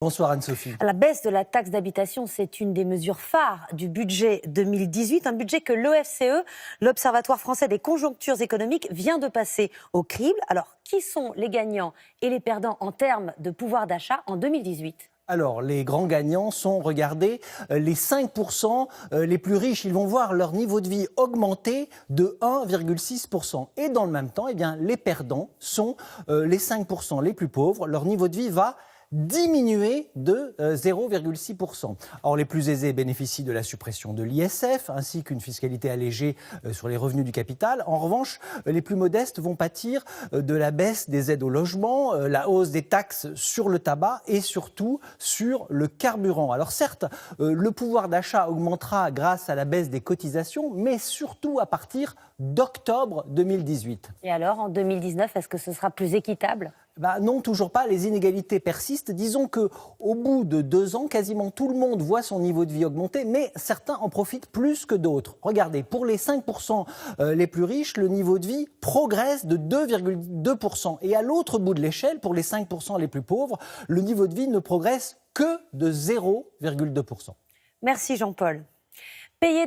Bonsoir Anne-Sophie. La baisse de la taxe d'habitation, c'est une des mesures phares du budget 2018, un budget que l'OFCE, l'Observatoire français des conjonctures économiques, vient de passer au crible. Alors, qui sont les gagnants et les perdants en termes de pouvoir d'achat en 2018 ? Alors, les grands gagnants sont, regardez, les 5% les plus riches. Ils vont voir leur niveau de vie augmenter de 1,6%. Et dans le même temps, eh bien, les perdants sont les 5% les plus pauvres. Leur niveau de vie va diminué de 0,6%. Or, les plus aisés bénéficient de la suppression de l'ISF ainsi qu'une fiscalité allégée sur les revenus du capital. En revanche, les plus modestes vont pâtir de la baisse des aides au logement, la hausse des taxes sur le tabac et surtout sur le carburant. Alors certes, le pouvoir d'achat augmentera grâce à la baisse des cotisations, mais surtout à partir d'octobre 2018. Et alors, en 2019, est-ce que ce sera plus équitable ? Non, toujours pas. Les inégalités persistent. Disons qu'au bout de 2 ans, quasiment tout le monde voit son niveau de vie augmenter, mais certains en profitent plus que d'autres. Regardez, pour les 5% les plus riches, le niveau de vie progresse de 2,2%. Et à l'autre bout de l'échelle, pour les 5% les plus pauvres, le niveau de vie ne progresse que de 0,2%. Merci Jean-Paul. Payer des